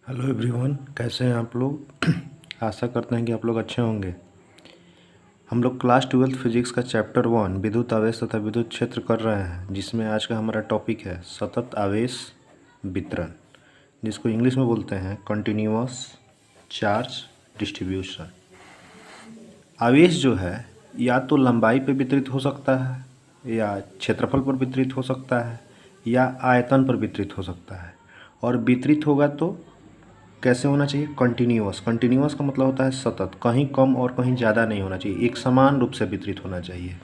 Hello everyone, कैसे हैं आप लोग। आशा करते हैं कि आप लोग अच्छे होंगे। हम लोग क्लास 12 फिजिक्स का चैप्टर 1 विद्युत आवेश तथा विद्युत क्षेत्र कर रहे हैं, जिसमें आज का हमारा टॉपिक है सतत आवेश वितरण, जिसको इंग्लिश में बोलते हैं कंटिन्यूअस चार्ज डिस्ट्रीब्यूशन। आवेश जो है या तो लंबाई पर वितरित हो सकता है या क्षेत्रफल पर वितरित हो सकता है या आयतन पर वितरित हो सकता है। और वितरित होगा तो कैसे होना चाहिए? कंटिन्यूअस। कंटिन्यूअस का मतलब होता है सतत, कहीं कम और कहीं ज़्यादा नहीं होना चाहिए, एक समान रूप से वितरित होना चाहिए।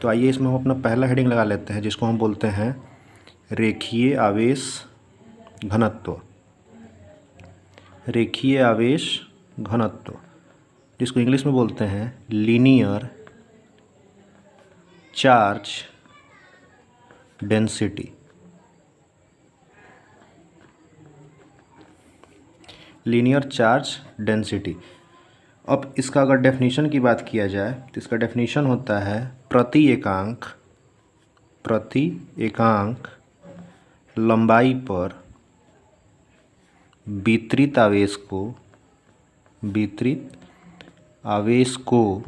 तो आइए इसमें हम अपना पहला हेडिंग लगा लेते हैं, जिसको हम बोलते हैं रेखीय आवेश घनत्व। रेखीय आवेश घनत्व, जिसको इंग्लिश में बोलते हैं linear charge density. Linear charge density. अब इसका अगर डेफिनेशन की बात किया जाए तो इसका डेफिनेशन होता है प्रति एकांक लंबाई पर वितरित आवेश को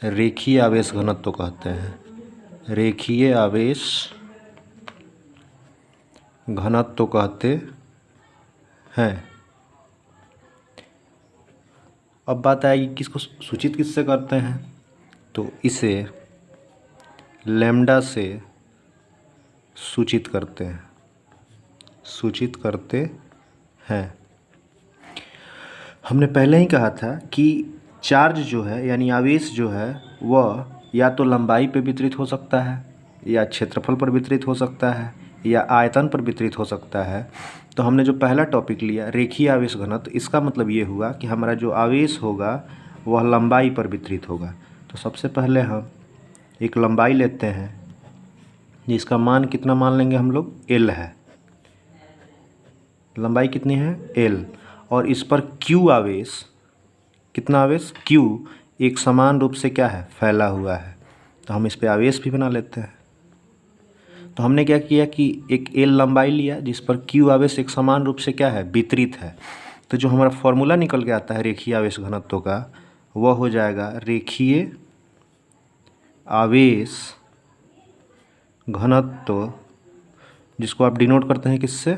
रेखीय आवेश घनत्व कहते हैं। रेखीय आवेश घनत्व कहते हैं। अब बात आएगी किसको सूचित किससे करते हैं, तो इसे लैम्डा से सूचित करते हैं। हमने पहले ही कहा था कि चार्ज जो है यानी आवेश जो है वह या तो लंबाई पर वितरित हो सकता है या क्षेत्रफल पर वितरित हो सकता है या आयतन पर वितरित हो सकता है। तो हमने जो पहला टॉपिक लिया रेखीय आवेश घनत्व, इसका मतलब ये हुआ कि हमारा जो आवेश होगा वह लंबाई पर वितरित होगा। तो सबसे पहले हम एक लंबाई लेते हैं जिसका मान कितना मान लेंगे हम लोग, L है। लंबाई कितनी है? L। और इस पर Q आवेश, कितना आवेश? Q एक समान रूप से क्या है? फैला हुआ है। तो हम इस पर आवेश भी बना लेते हैं। तो हमने क्या किया कि एक L लंबाई लिया जिस पर Q आवेश एक समान रूप से क्या है? वितरित है। तो जो हमारा फॉर्मूला निकल के आता है रेखीय आवेश घनत्व का, वह हो जाएगा रेखीय आवेश घनत्व, जिसको आप डिनोट करते हैं किससे?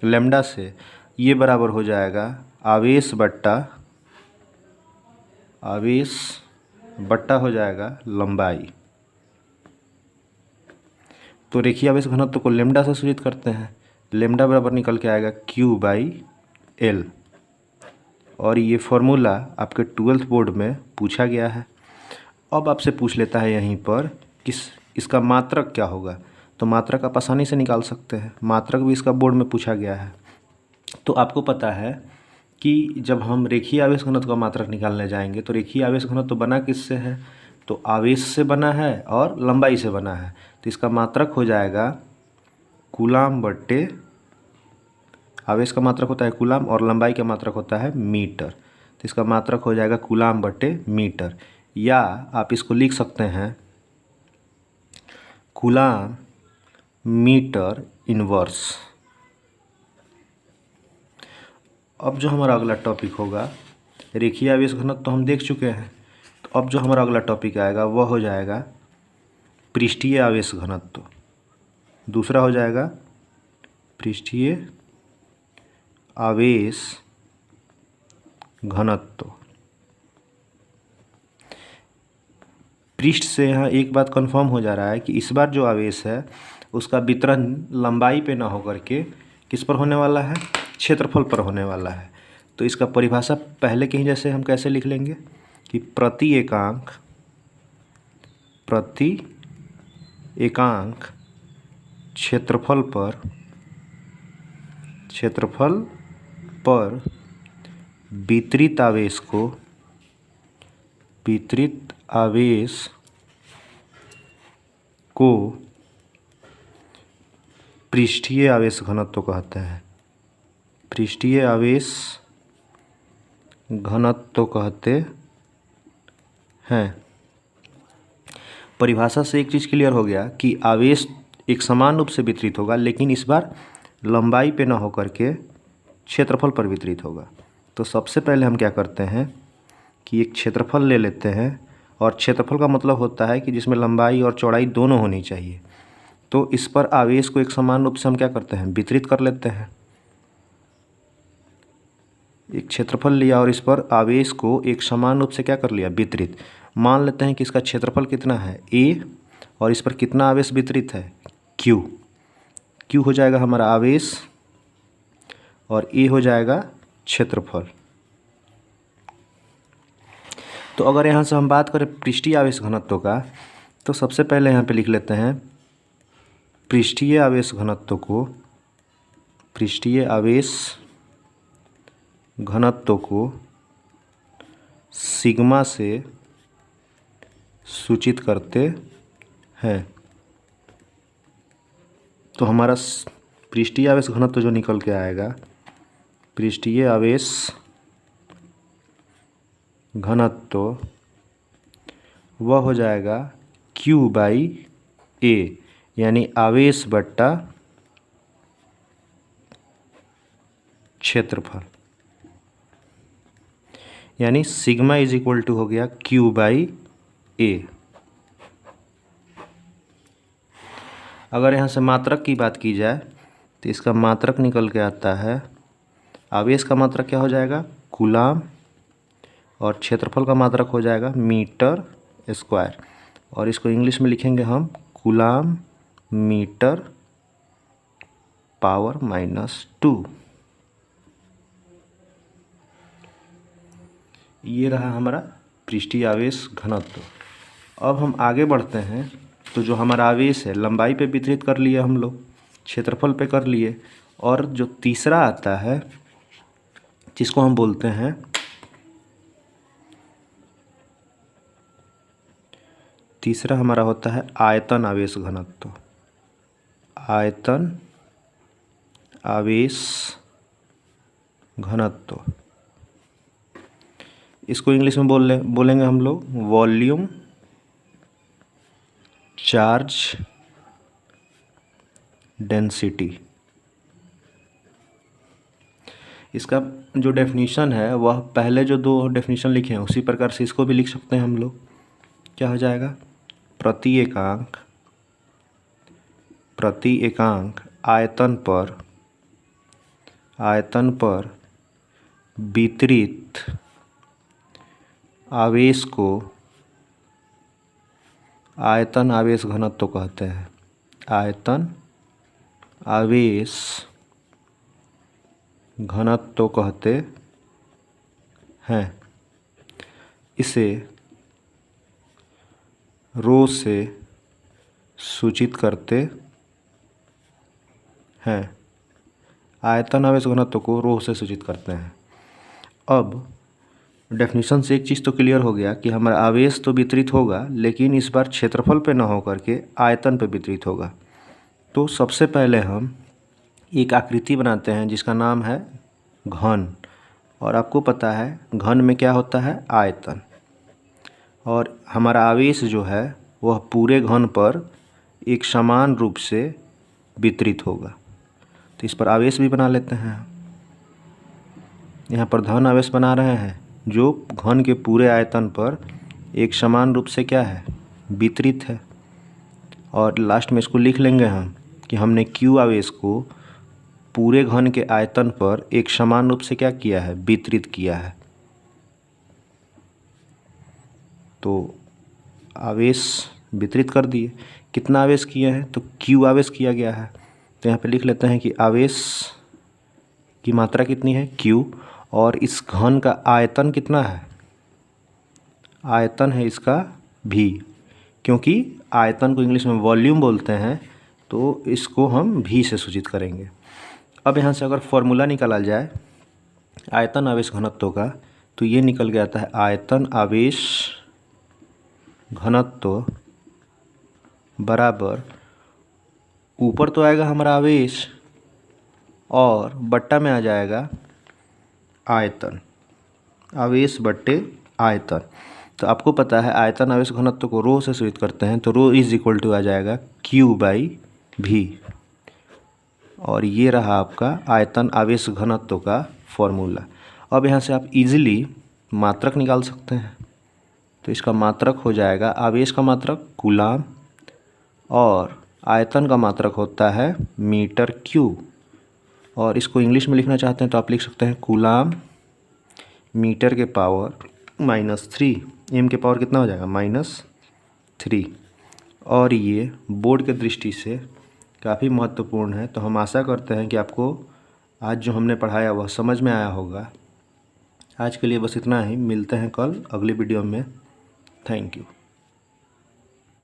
लैम्डा से। ये बराबर हो जाएगा आवेश बट्टा हो जाएगा लंबाई। तो रेखीय आवेश घनत्व को लैम्डा से सूचित करते हैं। लैम्डा बराबर निकल के आएगा Q/L। और ये फॉर्मूला आपके 12th बोर्ड में पूछा गया है। अब आपसे पूछ लेता है यहीं पर इसका मात्रक क्या होगा। तो मात्रक आप आसानी से निकाल सकते हैं, मात्रक भी इसका बोर्ड में पूछा गया है। तो आपको पता है कि जब हम रेखीय आवेश घनत्व का मात्रक निकालने जाएंगे तो रेखीय आवेश घनत्व तो बना किससे है? तो आवेश से बना है और लंबाई से बना है। तो इसका मात्रक हो जाएगा कूलाम बट्टे, आवेश का मात्रक होता है कूलाम और लंबाई का मात्रक होता है मीटर। तो इसका मात्रक हो जाएगा कूलाम बट्टे मीटर, या आप इसको लिख सकते हैं कूलाम मीटर इनवर्स। अब जो हमारा अगला टॉपिक होगा रेखीय आवेश घनत्व तो हम देख चुके हैं। तो अब जो हमारा अगला टॉपिक आएगा वह हो जाएगा पृष्ठीय आवेश घनत्व। दूसरा हो जाएगा पृष्ठीय आवेश घनत्व। पृष्ठ से यहाँ एक बात कंफर्म हो जा रहा है कि इस बार जो आवेश है उसका वितरण लंबाई पे ना होकर के किस पर होने वाला है? क्षेत्रफल पर होने वाला है। तो इसका परिभाषा पहले के ही जैसे हम कैसे लिख लेंगे कि प्रति एकांक क्षेत्रफल पर वितरित आवेश को पृष्ठीय आवेश घनत्व कहते हैं। पृष्ठीय आवेश घनत्व कहते हैं। परिभाषा से एक चीज़ क्लियर हो गया कि आवेश एक समान रूप से वितरित होगा, लेकिन इस बार लंबाई पे ना होकर के क्षेत्रफल पर वितरित होगा। तो सबसे पहले हम क्या करते हैं कि एक क्षेत्रफल ले लेते हैं, और क्षेत्रफल का मतलब होता है कि जिसमें लंबाई और चौड़ाई दोनों होनी चाहिए। तो इस पर आवेश को एक समान रूप से हम क्या करते हैं, वितरित कर लेते हैं। एक क्षेत्रफल लिया और इस पर आवेश को एक समान रूप से क्या कर लिया, वितरित। मान लेते हैं कि इसका क्षेत्रफल कितना है a, और इस पर कितना आवेश वितरित है q। q हो जाएगा हमारा आवेश और a हो जाएगा क्षेत्रफल। तो अगर यहाँ से हम बात करें पृष्ठीय आवेश घनत्व का, तो सबसे पहले यहाँ पे लिख लेते हैं पृष्ठीय आवेश घनत्व को, पृष्ठीय आवेश घनत्व को सिग्मा से सूचित करते हैं। तो हमारा पृष्ठीय आवेश घनत्व जो निकल के आएगा, पृष्ठीय आवेश घनत्व वह हो जाएगा Q/A, यानी आवेश बट्टा क्षेत्रफल, यानी सिग्मा इज इक्वल टू हो गया Q/A। अगर यहाँ से मात्रक की बात की जाए तो इसका मात्रक निकल के आता है, आवेश का मात्रक क्या हो जाएगा कूलाम, और क्षेत्रफल का मात्रक हो जाएगा मीटर स्क्वायर, और इसको इंग्लिश में लिखेंगे हम कूलाम मीटर पावर -2। ये रहा हमारा पृष्ठीय आवेश घनत्व। अब हम आगे बढ़ते हैं, तो जो हमारा आवेश है लंबाई पे वितरित कर लिए हम लोग, क्षेत्रफल पे कर लिए, और जो तीसरा आता है जिसको हम बोलते हैं तीसरा हमारा होता है आयतन आवेश घनत्व। आयतन आवेश घनत्व, इसको इंग्लिश में बोलेंगे हम लोग वॉल्यूम चार्ज डेंसिटी। इसका जो डेफिनीशन है वह पहले जो दो डेफिनीशन लिखे हैं उसी प्रकार से इसको भी लिख सकते हैं हम लोग। क्या हो जाएगा, प्रति एकांक आयतन पर वितरित आवेश को आयतन आवेश घनत्व कहते हैं। आयतन आवेश घनत्व कहते हैं। इसे रो से सूचित करते हैं। आयतन आवेश घनत्व को रो से सूचित करते हैं। अब डेफिनेशन से एक चीज़ तो क्लियर हो गया कि हमारा आवेश तो वितरित होगा, लेकिन इस बार क्षेत्रफल पे न होकर के आयतन पे वितरित होगा। तो सबसे पहले हम एक आकृति बनाते हैं जिसका नाम है घन, और आपको पता है घन में क्या होता है आयतन, और हमारा आवेश जो है वह पूरे घन पर एक समान रूप से वितरित होगा। तो इस पर आवेश भी बना लेते हैं। यहाँ पर धन आवेश बना रहे हैं जो घन के पूरे आयतन पर एक समान रूप से क्या है वितरित है, और लास्ट में इसको लिख लेंगे हम कि हमने Q आवेश को पूरे घन के आयतन पर एक समान रूप से क्या किया है वितरित किया है। तो आवेश वितरित कर दिए। कितना आवेश किए हैं, तो Q आवेश किया गया है। तो यहाँ पे लिख लेते हैं कि आवेश की मात्रा कितनी है Q, और इस घन का आयतन कितना है, आयतन है इसका V, क्योंकि आयतन को इंग्लिश में वॉल्यूम बोलते हैं, तो इसको हम V से सूचित करेंगे। अब यहाँ से अगर फॉर्मूला निकाला जाए आयतन आवेश घनत्व का, तो ये निकल के आता है आयतन आवेश घनत्व बराबर, ऊपर तो आएगा हमारा आवेश और बट्टा में आ जाएगा आयतन, आवेश बट्टे आयतन। तो आपको पता है आयतन आवेश घनत्व को रो से सूचित करते हैं, तो रो इज इक्वल टू आ जाएगा Q/V। और ये रहा आपका आयतन आवेश घनत्व का फॉर्मूला। अब यहाँ से आप इजीली मात्रक निकाल सकते हैं। तो इसका मात्रक हो जाएगा, आवेश का मात्रक कूलाम और आयतन का मात्रक होता है मीटर क्यूब। और इसको इंग्लिश में लिखना चाहते हैं तो आप लिख सकते हैं कूलाम मीटर के पावर -3। एम के पावर कितना हो जाएगा -3। और ये बोर्ड के दृष्टि से काफ़ी महत्वपूर्ण है। तो हम आशा करते हैं कि आपको आज जो हमने पढ़ाया वह समझ में आया होगा। आज के लिए बस इतना ही, मिलते हैं कल अगली वीडियो में। Thank you.